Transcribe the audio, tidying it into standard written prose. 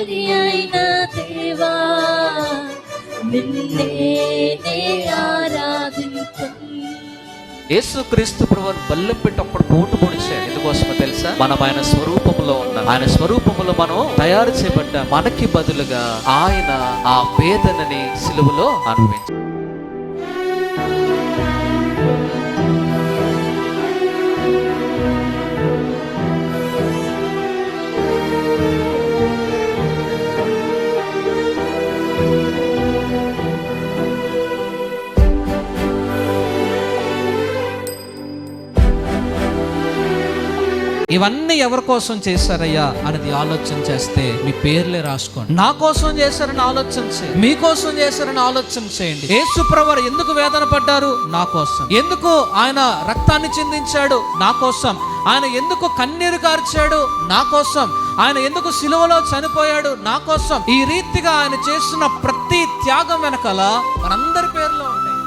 బలి అయిన దేవా నిన్నే ఆరాధించు. యేసుక్రీస్తు ప్రభువును బల్లెం పెట్టి అప్పుడు పోటు పొడిచాడు. ఎందుకోసమో తెలుసా? మనం ఆయన స్వరూపంలో ఉన్నాం. ఆయన స్వరూపంలో మనం తయారు చేయబడ్డ మనకి బదులుగా ఆయన ఆ వేదనని సిలువలో అనుభవించాడు. ఇవన్నీ ఎవరి కోసం చేశారయ్యా అనేది ఆలోచన చేస్తే మీ పేర్లే రాసుకోండి. నా కోసం చేశారని ఆలోచన చేయండి, మీకోసం చేశారని ఆలోచన చేయండి. యేసు ప్రభువు ఎందుకు వేదన పడ్డారు? నా కోసం. ఎందుకు ఆయన రక్తాన్ని చిందించాడు? నా కోసం. ఆయన ఎందుకు కన్నీరు కార్చాడు? నా కోసం. ఆయన ఎందుకు సిలువలో చనిపోయాడు? నా కోసం. ఈ రీతిగా ఆయన చేస్తున్న ప్రతి త్యాగం వెనకాల మనందరి పేర్లు ఉంటాయి.